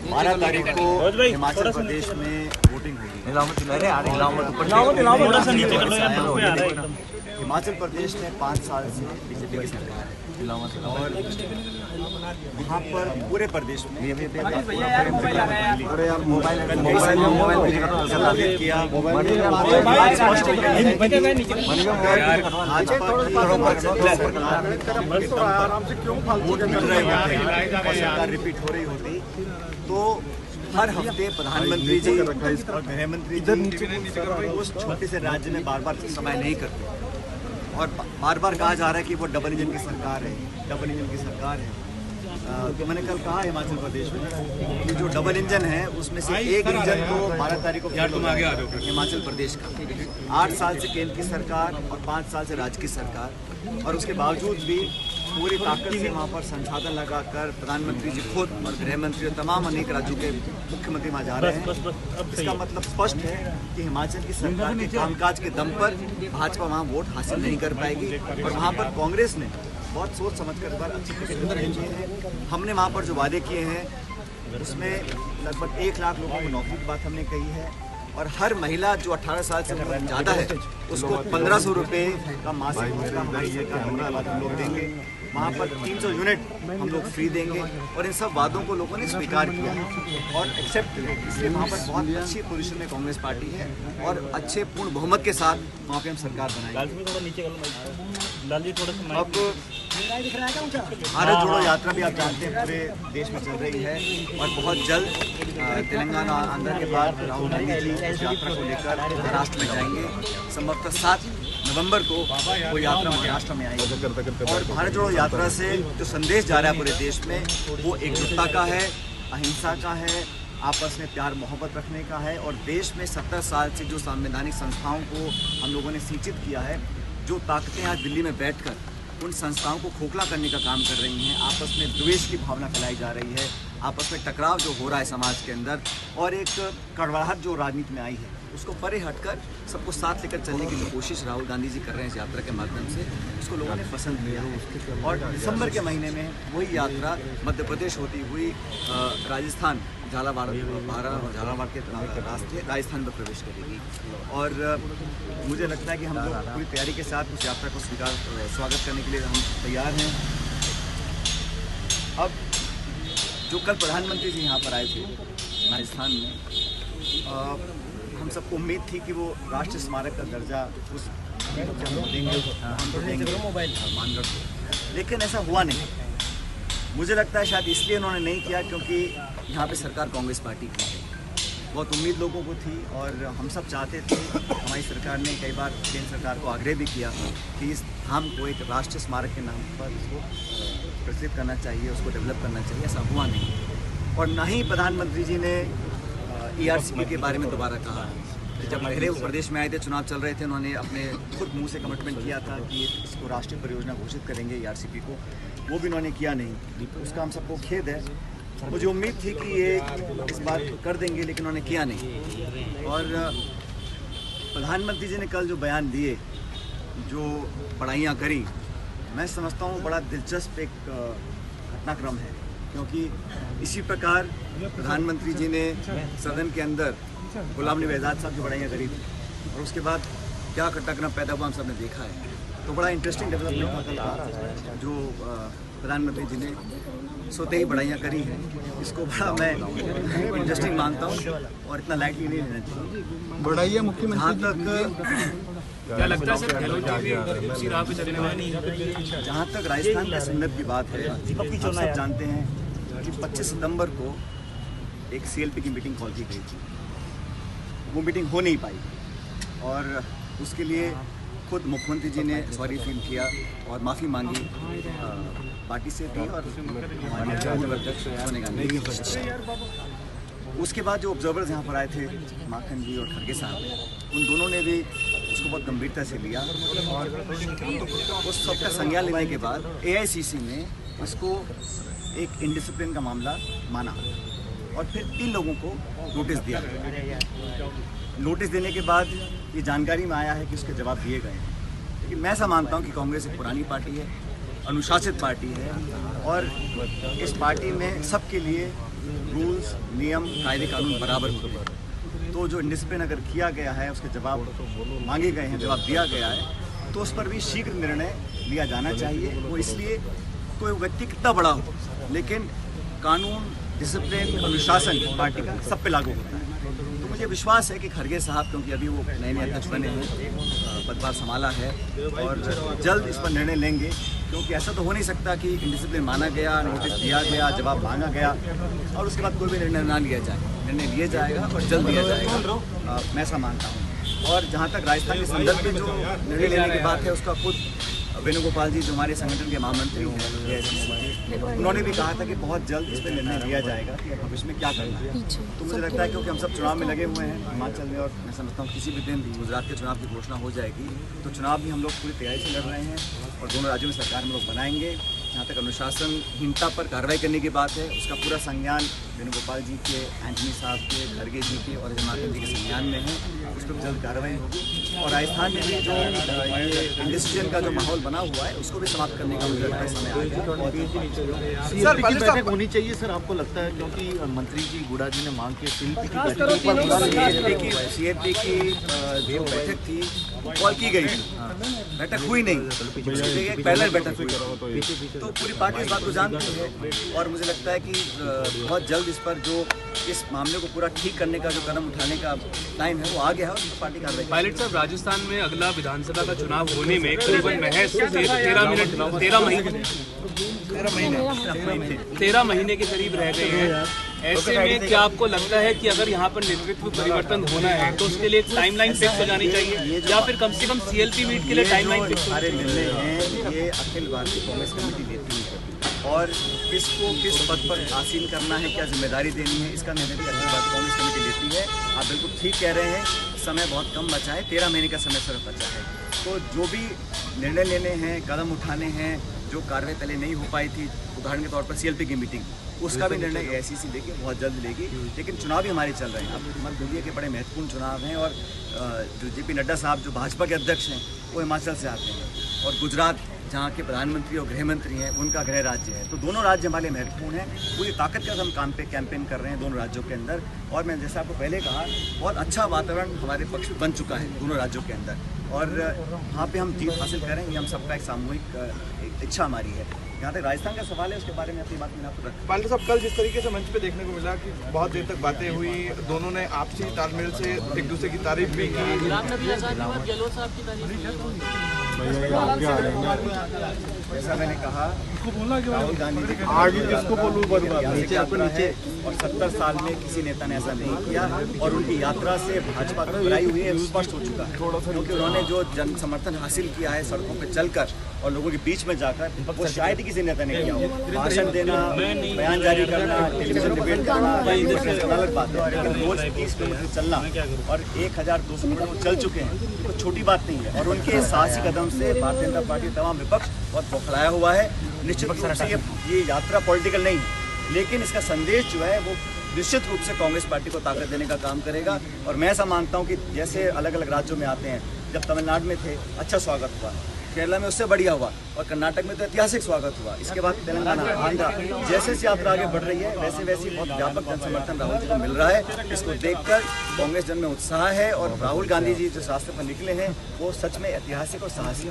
12 तारीख को हिमाचल प्रदेश में वोटिंग होगी। हिमाचल प्रदेश में 5 साल से बीजेपी की सरकार है और यहाँ पर पूरे प्रदेश में सरकार रिपीट हो रही होती तो हर हफ्ते प्रधानमंत्री जी और गृह मंत्री जी उस छोटे से राज्य में बार बार समय नहीं करते और बार बार कहा जा रहा है कि वो डबल इंजन की सरकार है, डबल इंजन की सरकार है। तो मैंने कल कहा हिमाचल प्रदेश में कि जो डबल इंजन है उसमें से एक इंजन तो 12 तारीख को हिमाचल प्रदेश का 8 साल से केंद्र की सरकार और 5 साल से राज्य की सरकार, और उसके बावजूद भी पूरी ताकत से वहाँ पर संसाधन लगाकर प्रधानमंत्री जी खुद और गृह मंत्री और तमाम अनेक राज्यों के मुख्यमंत्री वहाँ जा रहे हैं। इसका मतलब स्पष्ट है कि हिमाचल की सरकार के कामकाज के दम पर भाजपा वहाँ वोट हासिल नहीं कर पाएगी और वहाँ पर कांग्रेस ने बहुत सोच समझ कर इस बार अच्छे तरीके किए हैं। हमने वहाँ पर जो वादे किए हैं उसमें लगभग 1 लाख लोगों को नौकरी की बात हमने कही है और हर महिला जो 18 साल से ज़्यादा है उसको 1500 रुपये का मासिक हम लोग देंगे। वहाँ पर 300 यूनिट हम लोग फ्री देंगे और इन सब वादों को लोगों ने स्वीकार किया है और एक्सेप्ट किया। इसलिए वहाँ पर बहुत अच्छी पोजीशन में कांग्रेस पार्टी है और अच्छे पूर्ण बहुमत के साथ वहाँ पे हम सरकार बनाएंगे। अब भारत जोड़ो यात्रा भी आप जानते हैं पूरे देश में चल रही है और बहुत जल्द तेलंगाना आंध्र के बाद राहुल गांधी जी इस यात्रा को लेकर महाराष्ट्र में जाएंगे। संभवतः 7 नवंबर को वो यात्रा महाराष्ट्र में आएगी और भारत जोड़ो यात्रा से जो संदेश जा रहा है पूरे देश में वो एकजुटता का है, अहिंसा का है, आपस में प्यार मोहब्बत रखने का है और देश में 70 साल से जो संवैधानिक संस्थाओं को हम लोगों ने सिंचित किया है, जो ताकतें आज दिल्ली में बैठकर उन संस्थाओं को खोखला करने का काम कर रही हैं, आपस में द्वेष की भावना फैलाई जा रही है, आपस में टकराव जो हो रहा है समाज के अंदर और एक कड़वाहट जो राजनीति में आई है उसको परे हटकर सबको साथ लेकर चलने की जो कोशिश राहुल गांधी जी कर रहे हैं इस यात्रा के माध्यम से, उसको लोगों ने पसंद किया है। और दिसंबर के महीने में वही यात्रा मध्य प्रदेश होती हुई राजस्थान झालावाड़ के रास्ते राजस्थान में प्रवेश करेगी और मुझे लगता है कि हम लोग पूरी तैयारी के साथ उस यात्रा को स्वागत करने के लिए हम तैयार हैं। अब जो कल प्रधानमंत्री जी यहाँ पर आए थे राजस्थान में, हम सबको उम्मीद थी कि वो राष्ट्रीय स्मारक का दर्जा उस देंगे मानगढ़ को, लेकिन ऐसा हुआ नहीं। मुझे लगता है शायद इसलिए उन्होंने नहीं किया क्योंकि यहाँ पे सरकार कांग्रेस पार्टी की है। बहुत उम्मीद लोगों को थी और हम सब चाहते थे, हमारी सरकार ने कई बार केंद्र सरकार को आग्रह भी किया कि इस धाम को एक राष्ट्रीय स्मारक के नाम पर इसको प्रचलित करना चाहिए, उसको डेवलप करना चाहिए। ऐसा हुआ नहीं और ना ही प्रधानमंत्री जी ने ERCP के बारे में दोबारा कहा। जब पहले वो प्रदेश में आए थे, चुनाव चल रहे थे, उन्होंने अपने खुद मुंह से कमिटमेंट किया था कि इसको राष्ट्रीय परियोजना घोषित करेंगे ERCP को, वो भी उन्होंने किया नहीं। उसका हम सबको खेद है। मुझे उम्मीद थी कि ये इस बार कर देंगे लेकिन उन्होंने किया नहीं। और प्रधानमंत्री जी ने कल जो बयान दिए, जो बड़ाइयाँ करी, मैं समझता हूँ बड़ा दिलचस्प एक घटनाक्रम है क्योंकि इसी प्रकार प्रधानमंत्री जी ने सदन के अंदर गुलाम नबी आज़ाद साहब की बड़ाइयाँ करी थी और उसके बाद क्या घटनाक्रम पैदा हुआ हम सब ने देखा है। तो बड़ा इंटरेस्टिंग डेवलपमेंट था जो प्रधानमंत्री जी ने सोते ही बड़ाइयाँ करी हैं। इसको बड़ा मैं इंटरेस्टिंग मानता हूँ और इतना लाइटली नहीं लेना चाहिए। बड़ाइयाँ मुख्यमंत्री जहाँ तक राजस्थान के संदर्भ की बात है, आप सब जानते हैं कि 25 सितंबर को एक CLP की मीटिंग कॉल की गई थी। वो मीटिंग हो नहीं पाई और उसके लिए खुद मुख्यमंत्री जी ने सॉरी फील किया और माफ़ी मांगी पार्टी से भी और अध्यक्ष सोनिया गांधी। उसके बाद जो ऑब्जर्वर्स यहाँ पर आए थे, माखन जी और खड़गे साहब, उन दोनों ने भी उसको बहुत गंभीरता से लिया और उस सबका संज्ञान लेने के बाद AICC ने इसको एक इनडिसिप्लिन का मामला माना और फिर 3 लोगों को नोटिस दिया। नोटिस देने के बाद ये जानकारी में आया है कि उसके जवाब दिए गए हैं। लेकिन मैं ऐसा मानता हूँ कि कांग्रेस एक पुरानी पार्टी है, अनुशासित पार्टी है और इस पार्टी में सबके लिए रूल्स, नियम, कायदे कानून बराबर होते हैं। तो जो इंडिसिप्लिन अगर किया गया है, उसके जवाब मांगे गए हैं, जवाब दिया गया है, तो उस पर भी शीघ्र निर्णय लिया जाना चाहिए। वो इसलिए कोई व्यक्ति कितना बड़ा हो, लेकिन कानून, डिसिप्लिन, अनुशासन पार्टी का सब पे लागू होता है। तो मुझे विश्वास है कि खड़गे साहब, क्योंकि अभी वो नए अध्यक्ष बने हैं, पदभार संभाला है और जल्द इस पर निर्णय लेंगे, क्योंकि ऐसा तो हो नहीं सकता कि इंडिसिप्लिन माना गया, नोटिस दिया गया, जवाब मांगा गया और उसके बाद कोई भी निर्णय ना लिया जाए। निर्णय लिया जाएगा और जल्द लिया जाएगा, मैं ऐसा मानता हूँ। और जहाँ तक राजस्थान के संदर्भ में जो निर्णय लेने की बात है, उसका खुद वेणुगोपाल जी जो हमारे संगठन के महामंत्री हैं, उन्होंने भी कहा था कि बहुत जल्द इस पर निर्णय लिया जाएगा कि भविष्य में क्या करना है। तो मुझे लगता है क्योंकि हम सब चुनाव में लगे हुए हैं हिमाचल में, और मैं समझता हूँ किसी भी दिन गुजरात के चुनाव की घोषणा हो जाएगी, तो चुनाव भी हम लोग पूरी तैयारी से लड़ रहे हैं और दोनों राज्यों में सरकार हम लोग बनाएंगे। जहाँ तक अनुशासनहीनता पर कार्रवाई करने की बात है, उसका पूरा संज्ञान वेणुगोपाल जी के, एंटनी साहब के, खड़गे जी के और हिमाचल जी के संज्ञान में है, उस पर जल्द कार्रवाई होगी। और राजस्थान में भी जो इंडस्ट्रियल का जो माहौल बना हुआ है, उसको भी समाप्त करने का मुझे लगता है समय आ गया। सर, की बैठक होनी चाहिए सर, आपको लगता है? क्योंकि मंत्री जी गुड़ा जी ने मांग की सीएलपी की जो बैठक थी वो कॉल की गई थी, बैठक हुई नहीं, पहले बैठक हुई, तो पूरी पार्टी इस बात को जानती है। और मुझे लगता है कि बहुत जल्द इस पर जो इस मामले को पूरा ठीक करने का जो कदम उठाने का टाइम है वो आ गया है और उस पर पार्टी कार्रवाई। पायलट साहब, राजस्थान में अगला विधानसभा का चुनाव होने में करीबन महज 13 महीने के करीब रह गए हैं। ऐसे में क्या आपको लगता है कि अगर यहाँ पर नेतृत्व परिवर्तन होना है तो उसके लिए एक टाइमलाइन फिक्स हो जानी चाहिए, या फिर कम से कम सीएलपी मीट के लिए टाइमलाइन फिक्स? सारे निर्णय हैं ये अखिल भारतीय कांग्रेस कमेटी लेती है, और किसको किस पद पर आसीन करना है, क्या जिम्मेदारी देनी है, इसका निर्णय भी अखिल भारतीय कांग्रेस कमेटी लेती है। आप बिल्कुल ठीक कह रहे हैं, समय बहुत कम बचा है, 13 महीने का समय सिर्फ बचा है। तो जो भी निर्णय लेने हैं, कदम उठाने हैं, जो कार्रवाई पहले नहीं हो पाई थी, उदाहरण के तौर पर सीएलपी की मीटिंग, उसका भी निर्णय एआईसीसी लेगी, बहुत जल्द लेगी। लेकिन चुनाव भी हमारे चल रहे हैं, अब मत भूलिए कि बड़े महत्वपूर्ण चुनाव हैं, और जो जेपी नड्डा साहब जो भाजपा के अध्यक्ष हैं वो हिमाचल से आते हैं, और गुजरात जहाँ के प्रधानमंत्री और गृह मंत्री हैं उनका गृह राज्य है। तो दोनों राज्य हमारे महत्वपूर्ण हैं, पूरी ताकत के साथ हम कैंपेन कर रहे हैं दोनों राज्यों के अंदर। और मैं जैसे आपको पहले कहा, बहुत अच्छा वातावरण हमारे पक्ष में बन चुका है दोनों राज्यों के अंदर, और वहाँ पे हम जीत हासिल करेंगे, हम सबका एक सामूहिक इच्छा हमारी है। यहाँ तक राजस्थान का सवाल है, उसके बारे में अपनी बात मैंने आपको रखा। पायलट साहब, कल जिस तरीके से मंच पे देखने को मिला कि बहुत देर तक बातें हुई, दोनों ने आपसी तालमेल से एक दूसरे की तारीफ भी की। जैसा मैंने कहा, राहुल गांधी जी आगे किसको बोलूं, और 70 साल में किसी नेता ने ऐसा नहीं किया, और उनकी यात्रा से भाजपा की बुराई हुई है स्पष्ट हो चुका है, क्योंकि उन्होंने जो जन समर्थन हासिल किया है सड़कों पर चलकर और लोगों के बीच में जाकर, वो शायद ही किसी नेता ने किया हो। भाषण देना, बयान जारी करना, टेलीविजन डिबेट करना, अलग बात है, लेकिन रोज 30 किलोमीटर चलना और 1200 किलोमीटर चल चुके हैं, तो छोटी बात नहीं है। और उनके साहसी कदम से भारतीय जनता पार्टी तमाम विपक्ष बहुत बौखलाया हुआ है। निश्चित रूप से ये यात्रा पॉलिटिकल नहीं है, लेकिन इसका संदेश जो है वो निश्चित रूप से कांग्रेस पार्टी को ताकत देने का काम करेगा। और मैं ऐसा मानता हूं कि जैसे अलग अलग राज्यों में आते हैं, जब तमिलनाडु में थे अच्छा स्वागत हुआ, केरला में उससे बढ़िया हुआ, और कर्नाटक में तो ऐतिहासिक स्वागत हुआ। इसके बाद तेलंगाना, आंध्रा, जैसे जैसे यात्रा आगे बढ़ रही है वैसे वैसे बहुत व्यापक जन समर्थन राहुल जी को मिल रहा है। इसको देखकर कांग्रेस जन में उत्साह है, और राहुल गांधी जी जिस रास्ते पर निकले हैं वो सच में ऐतिहासिक और साहसी